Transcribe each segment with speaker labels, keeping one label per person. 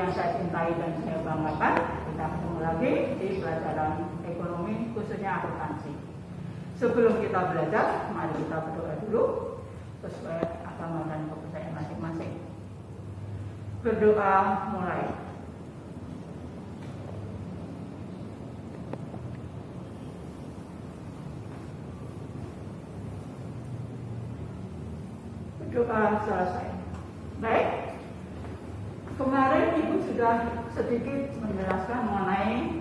Speaker 1: yang saya cintai dan saya banggakan. Kita ketemu lagi di pelajaran ekonomi khususnya akuntansi. Sebelum kita belajar, mari kita berdoa dulu sesuai agama dan kepercayaan masing-masing. Berdoa mulai. Berdoa selesai. Baik. Kemarin Ibu sudah sedikit menjelaskan mengenai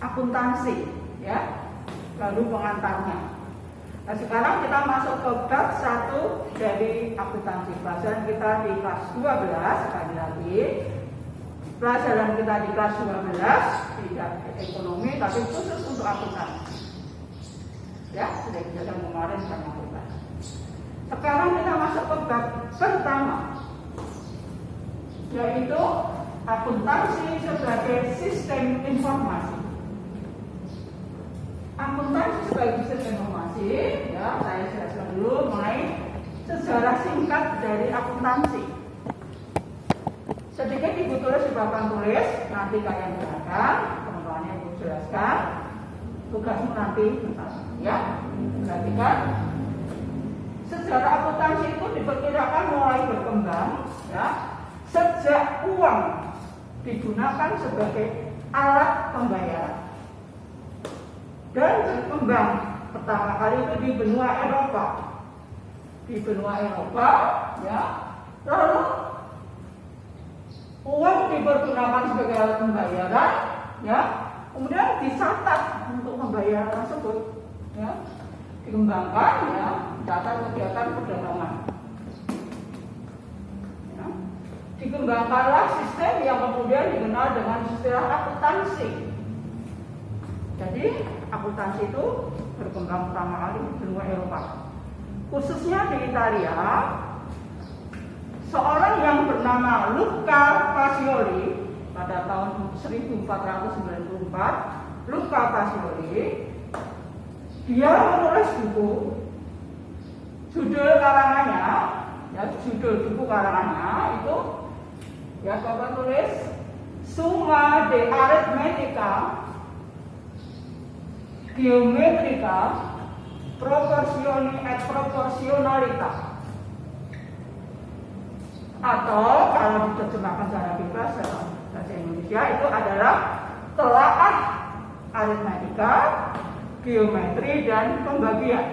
Speaker 1: akuntansi, ya, lalu pengantarnya. Nah, sekarang kita masuk ke bab 1 dari akuntansi. Pelajaran kita di kelas 12, sekali lagi. Pelajaran kita di kelas 12 tidak ekonomi, tapi khusus untuk akuntansi. Ya, sudah dijelaskan kemarin sama kita. Sekarang kita masuk ke bab pertama, yaitu akuntansi sebagai sistem informasi. Akuntansi sebagai sistem informasi, ya, saya jelaskan dulu mengenai sejarah singkat dari akuntansi. Sedikit Ibu tulis di papan tulis, nanti kalian jelaskan, teman-temannya Ibu jelaskan, tugasmu nanti, ya, perhatikan. Sejarah akuntansi itu diperkirakan mulai berkembang, ya, sejak uang digunakan sebagai alat pembayaran dan berkembang pertama kali itu di benua Eropa. Di benua Eropa, ya, lalu uang dipergunakan sebagai alat pembayaran, ya, kemudian dicatat untuk pembayaran tersebut, ya, dikembangkan, ya, data kegiatan perdagangan. Dikembangkanlah sistem yang kemudian dikenal dengan istilah akuntansi. Jadi akuntansi itu berkembang pertama kali di benua Eropa, khususnya di Italia. Seorang yang bernama Luca Pacioli pada tahun 1494, Luca Pacioli, dia menulis buku, judul karangannya, ya, judul buku karangannya itu, ya, Bapak tulis Summa de Arithmetica Geometrica Proportioni et Proportionalita, atau kalau diterjemahkan secara bebas bahasa Indonesia itu adalah telaah aritmatika, geometri dan pembagian.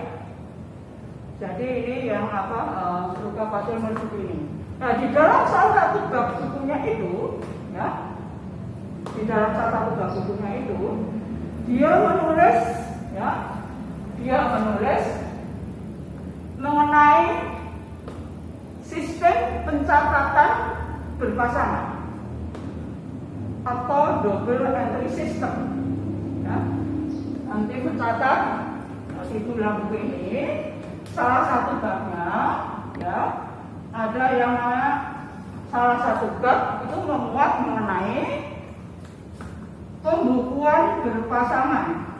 Speaker 1: Jadi ini yang Luca Pacioli menulis ini. Nah, di dalam salah satu bab bukunya itu, ya, di dalam salah satu bab bukunya itu, dia menulis, ya, mengenai sistem pencatatan berpasangan atau double entry system. Ya. Nanti mencatat di dalam buku ini salah satu babnya, ya, ada yang namanya salah satu bab itu memuat mengenai pembukuan berpasangan.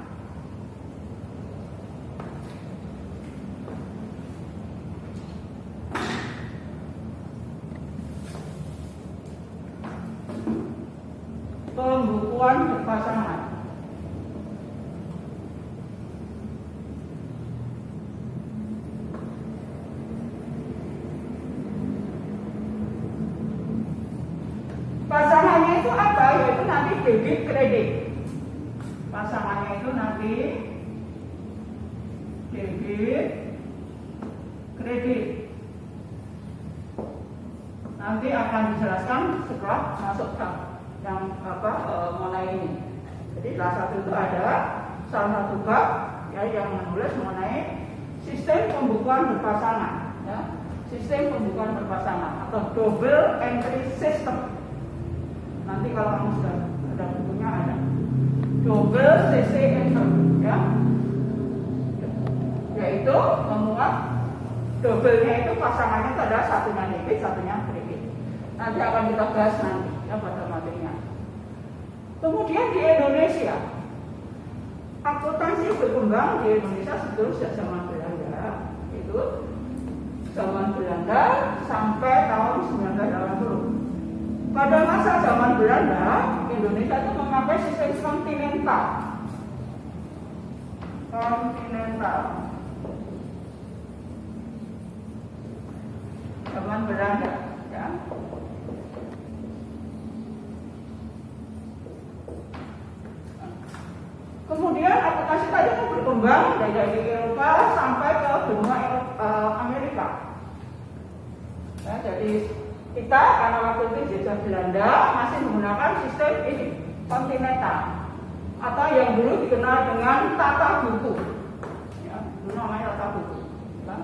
Speaker 1: Pembukuan berpasangan. Pasangannya itu apa? Yaitu nanti debit kredit. Pasangannya itu nanti debit kredit. Nanti akan dijelaskan setelah masuk ke yang mengenai ini. Jadi salah satu itu ada salah satu bab, ya, yang menulis mengenai sistem pembukuan berpasangan, ya, sistem pembukuan berpasangan atau double entry system. Nanti kalau kamu sudah ada bukunya ada double CC entry, ya, yaitu memuat double-nya itu pasangannya itu ada satunya debit, satunya kredit. Nanti akan kita bahas nanti, ya, pada materinya. Kemudian di Indonesia, akuntansi berkembang di Indonesia sebelum sejak zaman Belanda, itu zaman Belanda sampai tahun 1980. Pada masa zaman Belanda, Indonesia itu memakai sistem kontinental. Zaman Belanda, ya. Kemudian aplikasi tadi itu berkembang dari Eropa sampai ke benua Amerika. Ya, jadi kita karena waktu itu jajah Belanda masih menggunakan sistem ini kontinental atau yang dulu dikenal dengan tata buku. Ya, dulu namanya tata buku. Ya.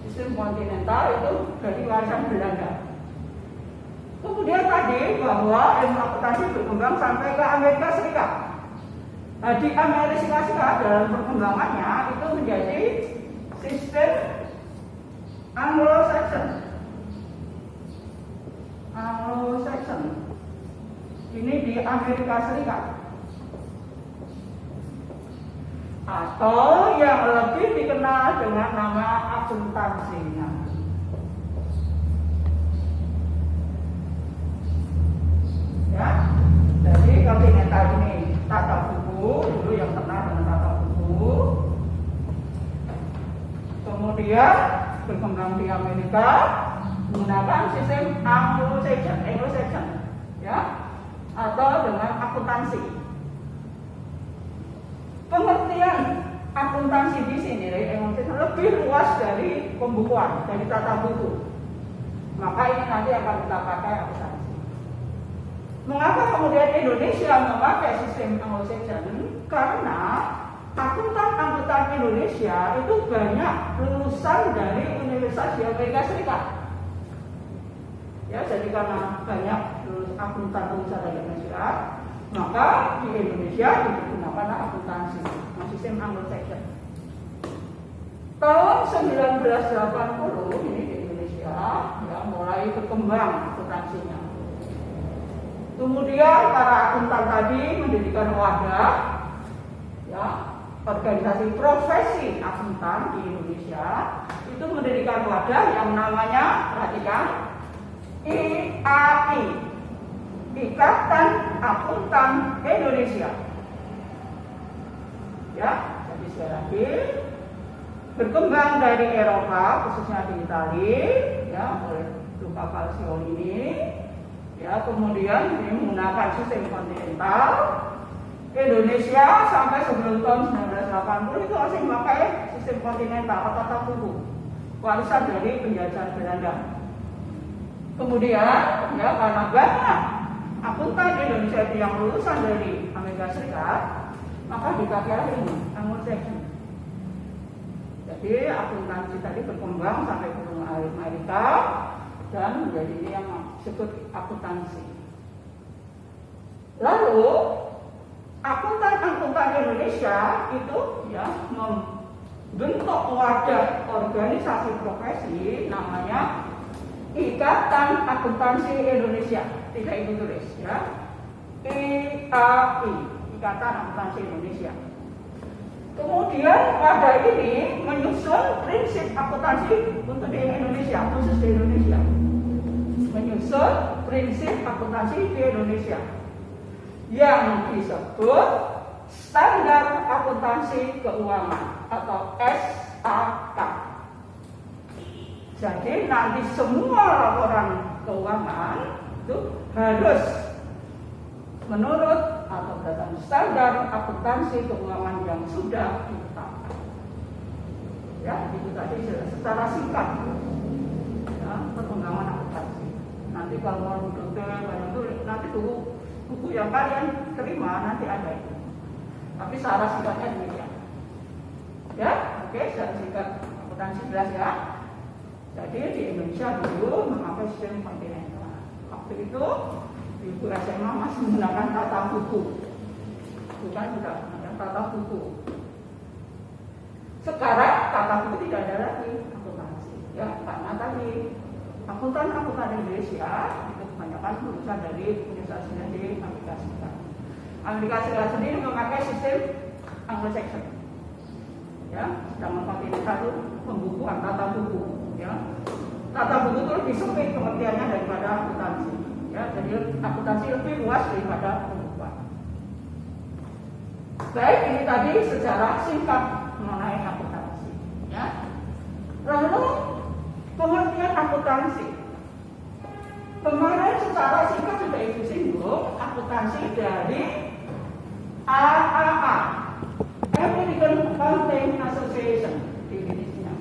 Speaker 1: Sistem kontinental itu dari warisan Belanda. Kemudian tadi bahwa ilmu akuntansi berkembang sampai ke Amerika Serikat. Nah, di Amerika Serikat dalam perkembangannya itu menjadi sistem Anglo-Saxon. Ini di Amerika Serikat. Atau yang lebih dikenal dengan nama akuntansinya. Ya, jadi kontinental ini tata buku, dulu yang terkenal dengan tata buku. Kemudian berkembang di Amerika menggunakan sistem Anglo-Saxon, ya, atau dengan akuntansi. Pengertian akuntansi di sini lebih luas dari pembukuan, dari tata buku. Maka ini nanti akan kita pakai akuntansi. Mengapa kemudian Indonesia memakai sistem Anglo-Saxon? Karena akuntan Indonesia itu banyak lulusan dari Universitas di Amerika Serikat. Ya, jadi karena banyak akuntan lulusan dari Indonesia, maka di Indonesia digunakan akuntansi, sistem Anglo-Saxon. Tahun 1980 ini di Indonesia ya mulai berkembang akuntansinya. Kemudian para akuntan tadi mendirikan wadah, ya, organisasi profesi akuntan di Indonesia itu mendirikan wadah yang namanya, perhatikan, IAI, Ikatan Akuntan Indonesia. Ya, jadi sekali lagi berkembang dari Eropa, khususnya di Italia, ya, oleh Luca Falcioni. Ya, kemudian ini menggunakan sistem kontinental. Indonesia sampai sebelum tahun 1980 itu masih memakai sistem kontinental atau tata buku, warisan dari penjajahan Belanda. Kemudian, ya, karena banyak akuntan Indonesia itu yang lulusan dari Amerika Serikat, maka dipakai ini Anglo-Saxon. Jadi akuntansi tadi berkembang sampai ke Amerika dan menjadi ini yang disebut akuntansi. Lalu akuntan Indonesia itu ya membentuk wadah organisasi profesi namanya Ikatan Akuntansi Indonesia. Tidak ibu tulis ya, IAI, Ikatan Akuntansi Indonesia. Kemudian wadah ini menyusun prinsip akuntansi untuk di Indonesia, khusus di Indonesia. Menyusun prinsip akuntansi di Indonesia yang disebut Standar Akuntansi Keuangan atau SAK. Jadi nanti semua laporan keuangan itu harus menurut atau berdasarkan standar akuntansi keuangan yang sudah ditetapkan. Ya, itu tadi secara singkat ya, perkembangan akuntansi. Nanti kalau mau detail itu nanti buku yang kalian terima nanti ada itu. Tapi secara singkatnya demikian. Ya, oke, secara singkat akuntansi jelas ya. Jadi di Indonesia dulu memakai sistem kontinental. Waktu itu di Ibu SMA masih menggunakan tata buku, bukan sudah menggunakan tata buku. Sekarang tata buku tidak ada lagi akuntansi, ya, karena tadi akuntan Indonesia itu kebanyakan lulusan dari Universitas di Amerika Serikat. Amerika Serikat sendiri memakai sistem Anglo-Saxon, ya, sedangkan kontinental itu pembukuan tata buku, ya. Tata buku itu lebih sempit pengertiannya daripada akuntansi. Ya, jadi akuntansi lebih luas daripada pembukuan. Baik, ini tadi sejarah singkat mengenai akuntansi. Ya. Lalu pengertian akuntansi. Kemarin secara singkat sudah Ibu singgung akuntansi dari AAA, American Accounting Association, definisinya.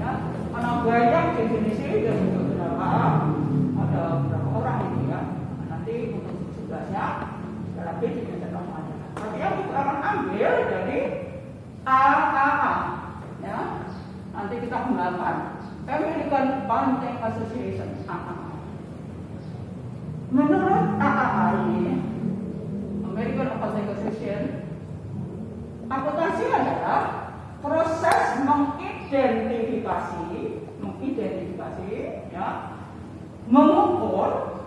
Speaker 1: Ya, mana banyak definisi dari beberapa ada beberapa orang ini ya. Nanti untuk tugasnya sekali lagi dibacakan saja. Tapi yang kita akan ambil dari AAA, ya. Nanti kita gunakan American Accounting Association AAA. Menurut AAA ini, American Accounting Association, akuntansi adalah proses mengidentifikasi, ya, mengukur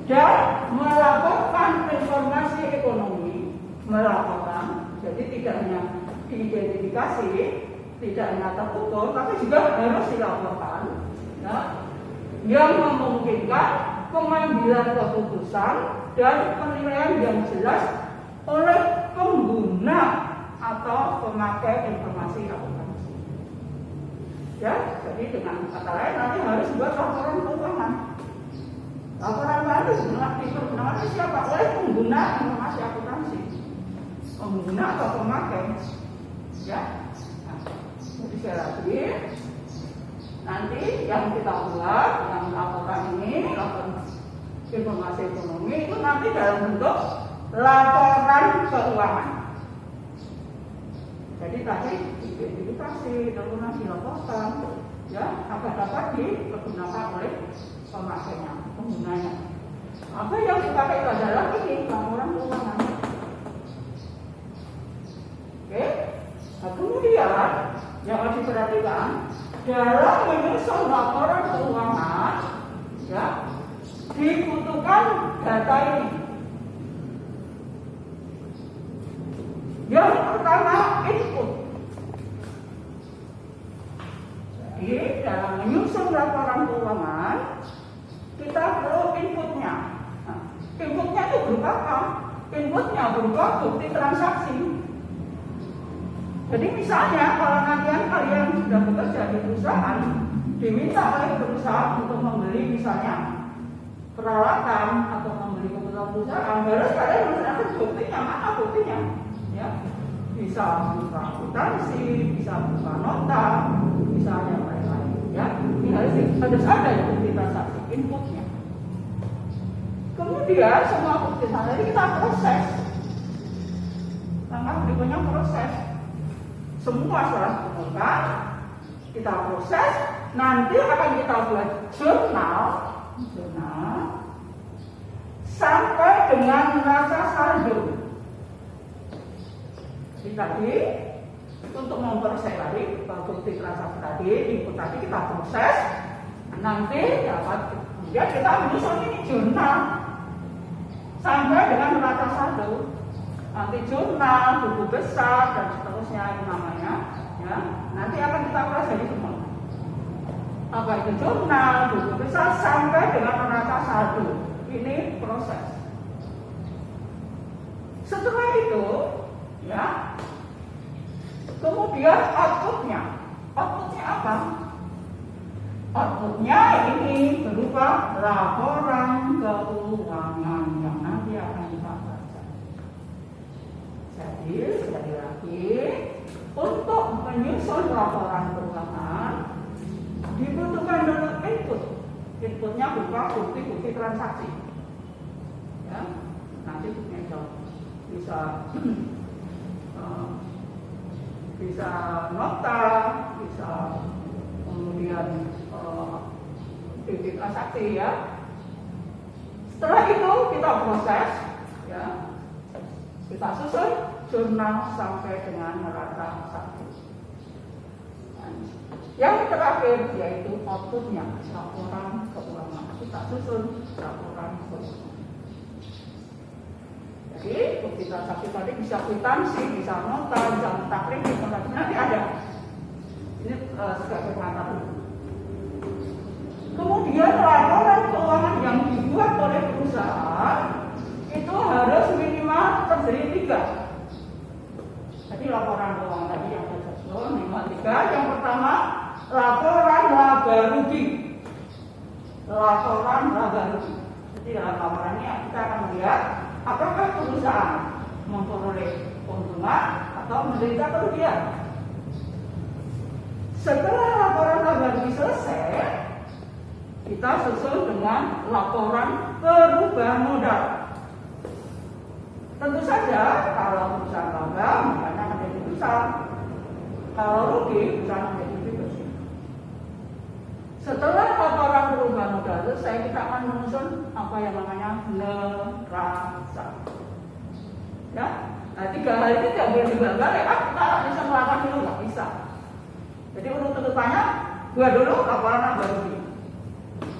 Speaker 1: dan melaporkan informasi ekonomi, jadi tidak hanya diidentifikasi, tidak hanya terukur, tapi juga harus dilaporkan, ya, yang memungkinkan pengambilan keputusan dan penilaian yang jelas oleh pengguna atau pemakai informasi akuntansi. Ya, jadi dengan kata lain nanti harus buat laporan keuangan. Laporan keuangan itu dipergunakan siapa? Oleh pengguna informasi akuntansi, pengguna atau pemakai. Ya, nah, jadi sekali lagi, nanti yang kita buat, yang laporan ini, laporan informasi ekonomi itu nanti dalam bentuk laporan keuangan. Jadi tadi diidentifikasi, kemudian dilaporkan, ya, agar dapat dipergunakan oleh pemakainya, penggunanya. Apa yang dipakai adalah ini laporan keuangan. Oke, nah, kemudian yang harus diperhatikan dalam menyusun laporan keuangan, ya, dibutuhkan data ini. Yang pertama, input. Jadi dalam menyusun laporan keuangan, kita perlu inputnya. Nah, inputnya itu berupa apa? Inputnya berupa bukti transaksi. Jadi misalnya kalau nanti kalian sudah bekerja di perusahaan, diminta oleh perusahaan untuk membeli misalnya peralatan atau membeli kebutuhan perusahaan, harus kalian menunjukkan buktinya. Mana buktinya? Ya, bisa berupa akuntansi, bisa berupa nota, bisa yang lain-lain. Ya, ini harus ada ya bukti transaksi, inputnya. Kemudian semua bukti transaksi kita proses. Langkah berikutnya proses. Semua setelah ditemukan, kita proses. Nanti akan kita buat jurnal sampai dengan neraca saldo. Jadi tadi untuk memproses tadi bukti transaksi tadi, input tadi kita proses, nanti dapat kemudian kita menyusun ini jurnal sampai dengan neraca saldo. Nanti jurnal, buku besar dan seterusnya itu namanya, ya. Nanti akan kita pelajari semua. Apa itu jurnal, buku besar sampai dengan neraca saldo. Ini proses. Setelah itu, ya, kemudian outputnya. Outputnya apa? Outputnya ini berupa laporan keuangan yang nanti akan kita baca. Jadi sekali lagi, untuk menyusun laporan keuangan dibutuhkan dengan input. Inputnya berupa bukti-bukti transaksi. Ya, nanti bisa nota, bisa kemudian bukti transaksi, ya. Setelah itu kita proses, ya, kita susun jurnal sampai dengan neraca saldo. Yang terakhir yaitu outputnya, laporan keuangan. Kita susun laporan keuangan. Jadi bukti transaksi tadi bisa kwitansi, bisa nota, bisa nota kredit, nanti ada. Ini sebagai pengantar. Kemudian laporan keuangan yang dibuat oleh Jadi laporan keuangan tadi yang saya susun 53. Yang pertama, laporan laba rugi. Laporan laba rugi. Jadi dalam laporan ini kita akan melihat apakah perusahaan memperoleh keuntungan atau menderita kerugian. Setelah laporan laba rugi selesai, kita susul dengan laporan perubahan modal. Tentu saja kalau perusahaan laba makanya menjadi besar, kalau rugi perusahaan menjadi lebih bersih. Setelah laporan perubahan modal selesai, kita akan menyusun apa yang namanya neraca. Ya, nah 3 hal ini tidak boleh dibalik. Kita bisa melakukan dulu, nggak bisa. Jadi urutannya buat dulu laporan laba rugi.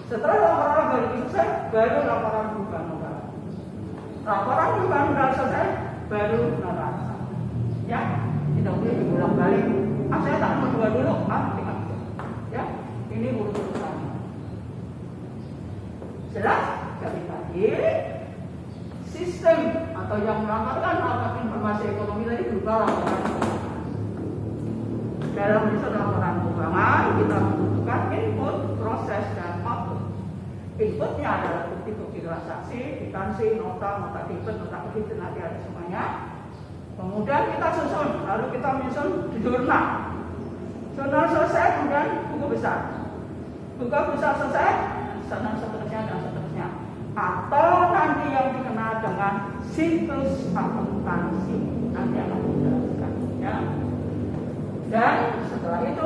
Speaker 1: Setelah laporan laba rugi selesai, baru laporan perubahan modal. Laporan perubahan modal selesai, baru neraca. Ya, tidak boleh diulang balik. Saya tak mau dua dulu, tinggal. Ya, ini urutannya. Jelas? Jadi tadi sistem atau yang melaporkan informasi ekonomi tadi berupa laporan keuangan. Dalam menyusun laporan keuangan, kita membutuhkan input, proses, dan output. Inputnya adalah bukti-bukti transaksi, kwitansi, nota debit, nota kredit, nanti ada semuanya. Kemudian kita susun, lalu kita menyusun di jurnal. Jurnal selesai, kemudian buku besar. Buku besar selesai, dan seterusnya dan seterusnya. Atau nanti yang dikenal dengan siklus akuntansi, nanti akan dijelaskan. Ya. Dan setelah itu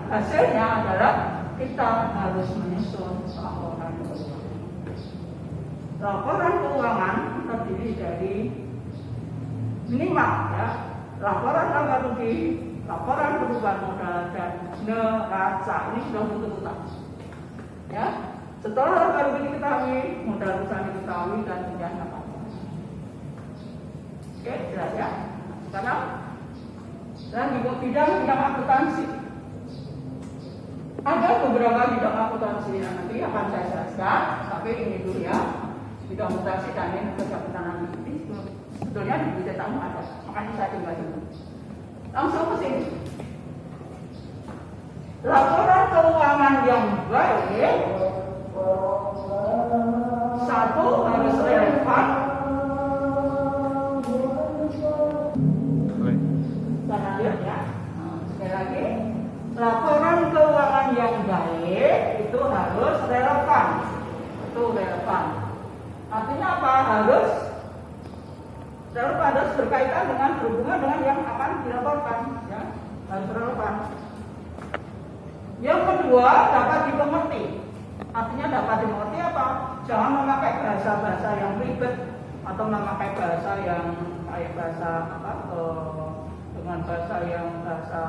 Speaker 1: hasilnya adalah kita harus menyusun laporan keuangan. Laporan keuangan terdiri dari minimal ya, laporan laba rugi, laporan perubahan modal, dan neraca. Ini sudah tuntutan. Ya, setelah laba rugi diketahui, modal perusahaan diketahui, dan kemudian neraca. Oke, jelas ya. Sekarang dan di bidang akuntansi. Ada beberapa bidang akuntansi yang nanti akan saya jelaskan, tapi ini dulu ya. Bidang akuntansi dan ini kejaksaan ini sebetulnya di buku tamu ada, makanya saya tinggal dulu. Langsung ke sini. Laporan keuangan yang baik, satu harus relevan. Ya. Sekali lagi, laporan keuangan yang baik itu harus relevan. Itu relevan. Artinya apa? Harus relevan, harus berkaitan dengan berhubungan dengan yang akan dilaporkan. Ya, harus relevan. Yang kedua, dapat dimengerti. Artinya dapat dimengerti apa? Jangan memakai bahasa-bahasa yang ribet atau memakai bahasa yang kayak bahasa apa? Dengan bahasa yang bahasa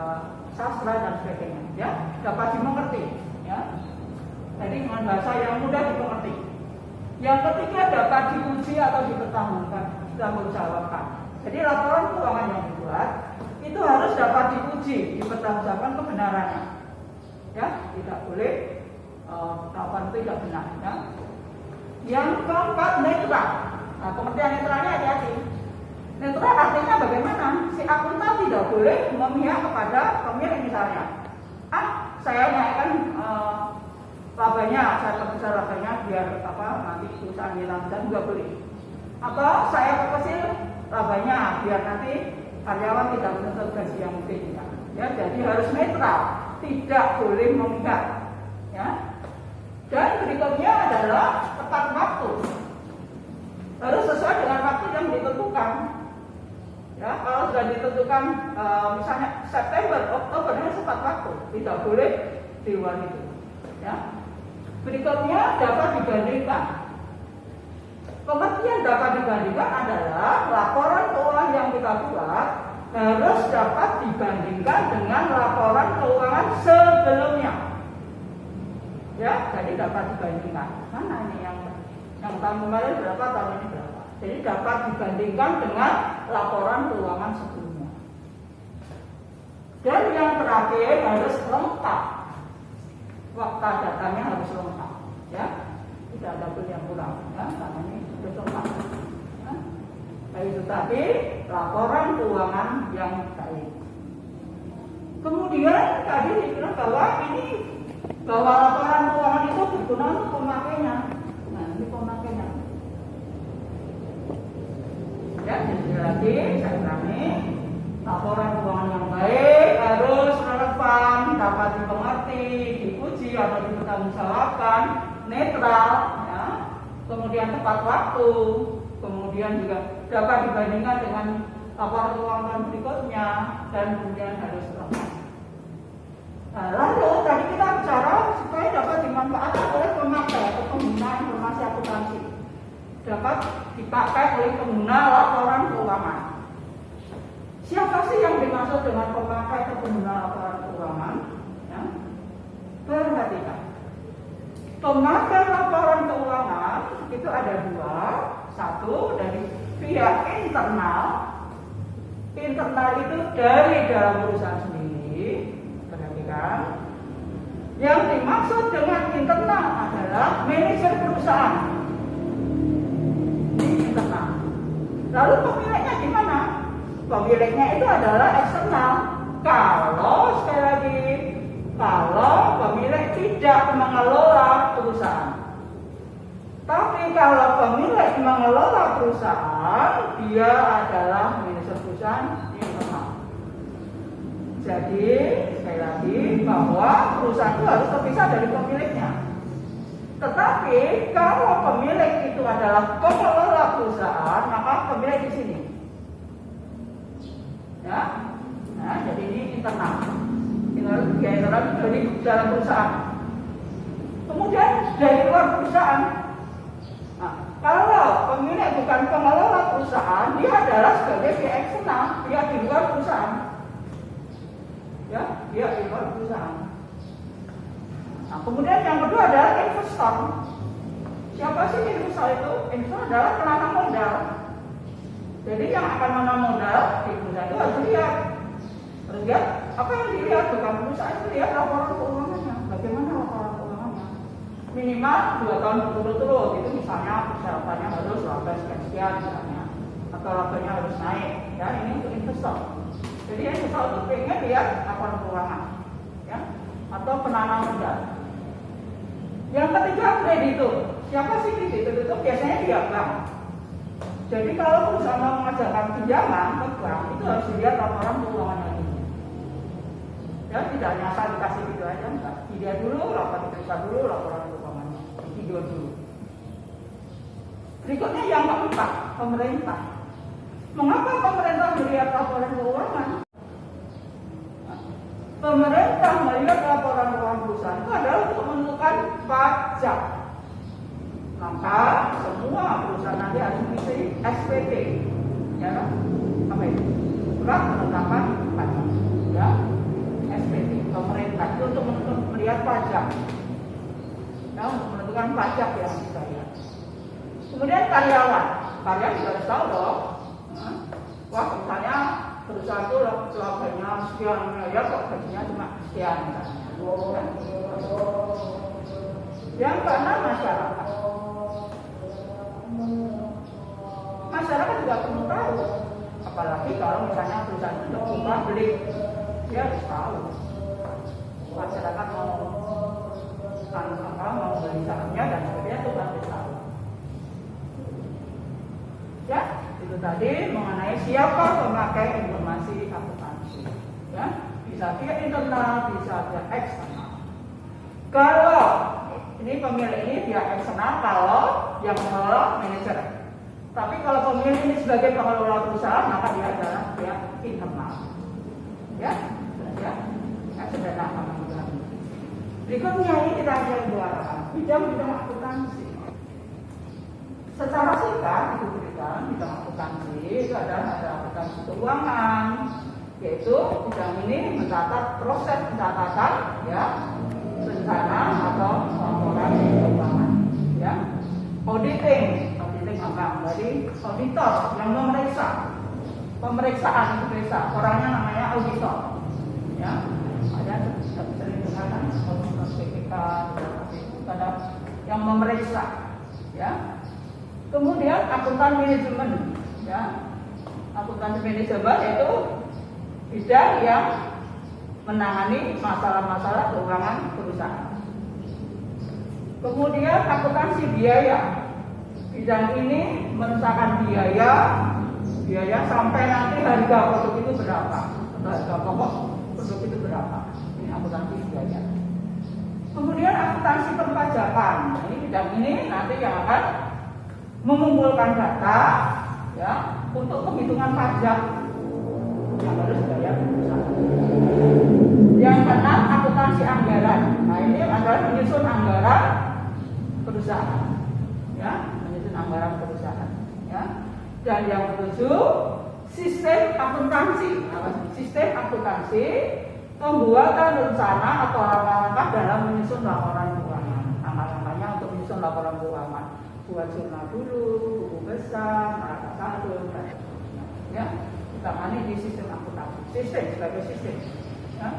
Speaker 1: sastra dan sebagainya, ya, dapat dimengerti, ya. Jadi dengan bahasa yang mudah dimengerti. Yang ketiga, dapat diuji atau dipertanggungjawabkan. Jadi laporan keuangan yang dibuat itu harus dapat diuji, dipertanggungjawabkan kebenarannya, ya, tidak boleh laporan itu tidak benar, ya. Yang keempat, netral. Nah, pengertian netralnya hati-hati. Netral artinya bagaimana? Si akuntan tidak boleh memihak kepada pemilik misalnya. Saya naikkan labanya, saya perbesar labanya biar apa nanti perusahaan hilang, dan juga boleh. Atau saya kecil labanya biar nanti karyawan tidak menuntut gaji yang mungkin. Ya, jadi harus netral, tidak boleh memihak. Ya. Dan berikutnya adalah tepat waktu. Harus sesuai dengan waktu yang ditentukan. Ya, kalau sudah ditentukan misalnya September, Oktober ini tepat waktu, tidak boleh di luar itu. Ya. Berikutnya dapat dibandingkan. Pengertian dapat dibandingkan adalah laporan keuangan yang kita buat harus dapat dibandingkan dengan laporan keuangan sebelumnya. Ya, jadi dapat dibandingkan. Mana ini yang tahun kemarin berapa, tahun ini berapa? Jadi dapat dibandingkan dengan laporan keuangan sebelumnya. Dan yang terakhir harus lengkap. Fakta datanya harus lengkap, ya. Tidak ada pun yang kurang, ya. Karena ini harus lengkap. Ya. Baik itu tadi laporan keuangan yang baik. Kemudian tadi dibilang bahwa laporan keuangan itu berguna untuk pemakainya. Nah, ini pemakainya. Ya, jadi lagi saya ulangi, laporan keuangan yang baik harus relevan, dapat dimengerti, diuji atau dipertanggungjawabkan, netral, ya. Kemudian tepat waktu, kemudian juga dapat dibandingkan dengan laporan keuangan berikutnya, dan kemudian harus tepat. Nah, lalu tadi kita bicara supaya dapat dimanfaatkan oleh pemakai atau pengguna informasi akuntansi, dapat dipakai oleh pengguna laporan keuangan. Siapa sih yang dimaksud dengan pemakai atau pengguna laporan keuangan? Ya. Perhatikan, pemakai laporan keuangan itu ada dua. Satu dari pihak internal itu dari dalam perusahaan sendiri. Perhatikan, yang dimaksud dengan internal adalah manajer perusahaan. Ini internal. Lalu pemiliknya di mana? Pemiliknya itu adalah eksternal. Kalau sekali lagi, kalau pemilik tidak mengelola perusahaan. Tapi kalau pemilik mengelola perusahaan, dia adalah manajer perusahaan internal. Jadi sekali lagi bahwa perusahaan itu harus terpisah dari pemiliknya. Tetapi kalau pemilik itu adalah pengelola perusahaan, maka pemilik di sini. Ya, nah, jadi ini internal. Internal dari dalam perusahaan. Kemudian dari luar perusahaan. Nah, kalau pemilik bukan pengelola perusahaan, dia adalah sebagai pihak eksternal, dia di luar perusahaan. Ya, dia di luar perusahaan. Nah, kemudian yang kedua adalah investor. Siapa sih investor itu? Investor adalah penanam modal. Jadi yang akan menanam modal di perusahaan itu harus lihat. Apa yang dilihat bukan perusahaan, itu lihat laporan keuangannya. Bagaimana laporan keuangannya? Minimal 2 tahun berturut-turut. Itu misalnya persyaratannya harus laba sekian misalnya, atau labanya harus naik. Ya, ini untuk investor. Jadi investor itu pengen lihat laporan keuangan, ya, atau penanam modal. Yang ketiga kreditur. Siapa sih kreditur? Itu biasanya dia bank. Jadi kalau perusahaan mau mengajarkan pinjaman ke bank, itu harus dilihat laporan keuangannya dulu. Ya, tidak nyasar dikasih gitu aja, enggak. Dilihat dulu, diperiksa dulu laporan keuangannya, video dulu. Berikutnya yang keempat, pemerintah. Mengapa pemerintah melihat laporan keuangan? Pemerintah melihat laporan keuangan perusahaan itu adalah untuk menentukan pajak. Maka semua perusahaan nanti harus mengisi SPT, ya kan? Apa itu? Surat penetapan pajak, ya. SPT pemerintah itu untuk melihat pajak, ya, untuk menentukan pajak yang dibayar. Kemudian karyawan juga harus tahu dong. Wah, misalnya perusahaan itu labanya sekian miliar, kok gajinya cuma sekian misalnya. Yang keenam, masyarakat. Masyarakat juga perlu tahu, apalagi kalau misalnya perusahaan itu sudah beli, dia harus tahu. Masyarakat mau beli sahamnya dan sebagainya itu harus tahu. Ya, itu tadi mengenai siapa pemakai informasi akuntansi. Ya, bisa via internal, bisa via eksternal. Kalau ini pemilik ini via eksternal, kalau yang mengelola manajer. Tapi kalau pemilik ini sebagai pengelola perusahaan, maka dia adalah via internal. Ya, sederhana. Berikutnya ini kita akan bicara bidang akuntansi. Secara singkat itu bidang akuntansi itu adalah ada akuntansi keuangan, yaitu bidang ini mencatat proses pencatatan, ya, rencana atau laporan keuangan, ya. Auditing apa? Jadi auditor yang memeriksa, pemeriksaan periksa, orangnya namanya auditor, ya. Ada sering dengar auditor BPK, ada yang memeriksa, ya. Kemudian akuntan manajemen, ya. Akuntansi manajemen itu bidang yang menangani masalah-masalah keuangan perusahaan. Kemudian akuntansi biaya, bidang ini merusakan biaya sampai nanti harga produk itu berapa, atau harga pokok produk itu berapa. Ini akuntansi biaya. Kemudian akuntansi perpajakan, ini bidang ini nanti yang akan mengumpulkan data ya untuk penghitungan pajak yang harus dibayar perusahaan. Yang keenam akuntansi anggaran. Nah ini adalah menyusun anggaran perusahaan, ya menyusun anggaran perusahaan. Ya. Dan yang ketujuh sistem akuntansi. Sistem akuntansi pembuatan rencana atau langkah-langkah dalam menyusun laporan keuangan. Langkah-langkahnya untuk menyusun laporan keuangan. Buat jurnal dulu, buku besar, neraca saldo, dan seterusnya. Ya, utamanya di sistem akuntansi. Sistem sebagai sistem. Ya.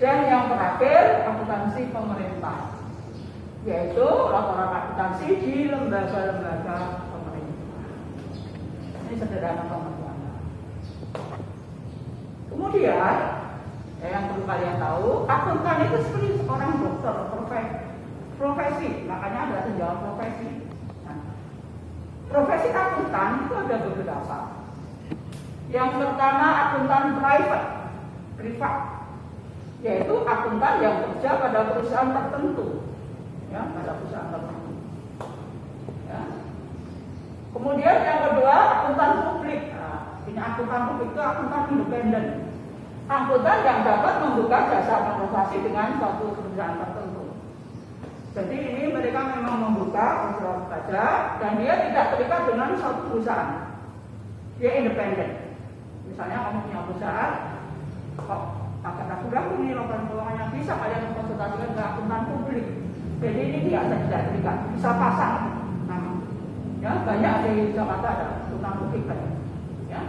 Speaker 1: Dan yang terakhir akuntansi pemerintah, yaitu laporan akuntansi di lembaga-lembaga pemerintah. Ini sederhana teman-teman. Kemudian yang perlu kalian tahu, akuntan itu seperti seorang dokter profesi, makanya ada tunjangan profesi. Nah, profesi akuntan itu ada beberapa. Yang pertama akuntan privat, yaitu akuntan yang bekerja pada perusahaan tertentu, ya pada perusahaan tertentu. Ya. Kemudian yang kedua akuntan publik. Nah, ini akuntan publik itu akuntan independen. Akuntan yang dapat membuka jasa konsultasi dengan suatu perusahaan tertentu. Jadi ini mereka memang membuka usaha pajak dan dia tidak terikat dengan suatu perusahaan. Dia independen. Misalnya kamu punya perusahaan, kok akan ragu-ragu nih laporan keuangannya, bisa kalian konsultasikan ke akuntan publik. Jadi ini dia tidak terikat, bisa pasang. Nah, ya banyak di Jakarta ada akuntan publik kan. Ya.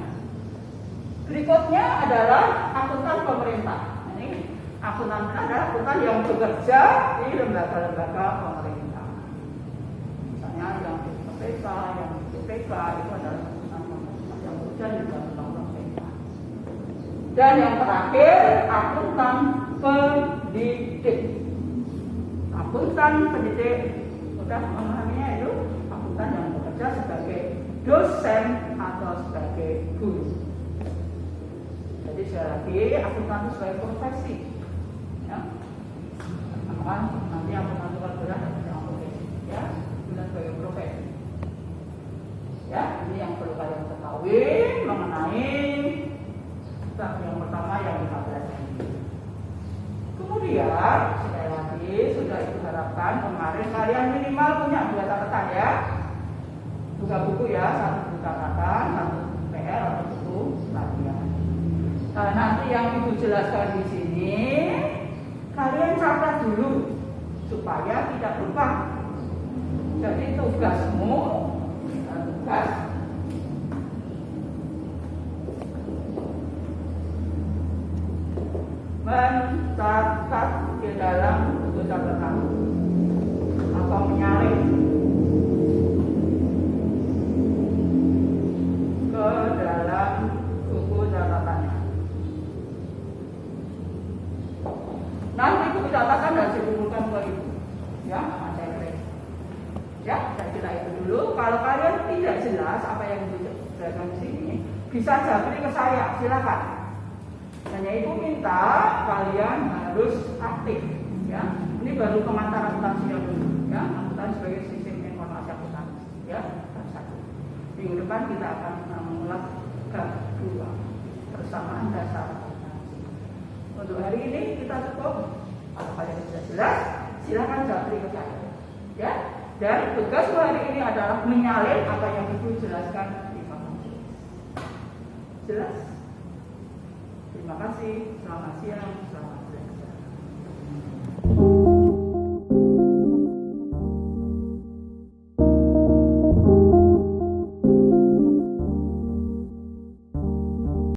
Speaker 1: Berikutnya adalah akuntan pemerintah. Ini akuntan adalah akuntan yang bekerja di lembaga-lembaga pemerintah. Misalnya yang di KPK, yang di BPK itu adalah akuntan pemerintah yang bekerja di lembaga pemerintah. Dan yang terakhir akuntan pendidik. Akuntan pendidik sudah memahaminya itu akuntan yang bekerja sebagai dosen atau sebagai guru. Jadi sekali lagi akuntan itu sebagai profesi, ya. Nanti akuntan itu berat dengan profesi, ya, bukan sebagai profesi. Ya, ini yang perlu kalian ketahui mengenai yang pertama yang 15 ini. Kemudian sekali lagi sudah ibu harapkan kemarin kalian minimal punya 2 catatan ya, buka buku ya, 1 buku catatan, 1 PR atau buku latihan. Nah, nanti yang ibu jelaskan di sini kalian catat dulu supaya tidak lupa. Jadi tugasmu, tugas mencatat di dalam buku catatan atau menyalin ke dalam buku catatannya. Nanti buku catatan harus dikumpulkan ke ibu, ya, saya kira. Ya, saya kira itu dulu. Kalau kalian tidak jelas apa yang ibu jelaskan di sini, bisa japri ke saya, silakan. Hanya ibu minta kalian harus aktif, ya. Ini baru pemasaran akuntansinya dulu, ya. Akuntansi sebagai sistem informasi akuntansi, ya. Minggu depan kita akan mengulas bab 2 persamaan dasar akuntansi. Untuk hari ini kita cukup. Kalau kalian sudah jelas, silakan japri ke saya, ya. Dan tugas hari ini adalah menyalin apa yang ibu jelaskan di papan. Jelas? Terima kasih. Selamat siang. Selamat siang.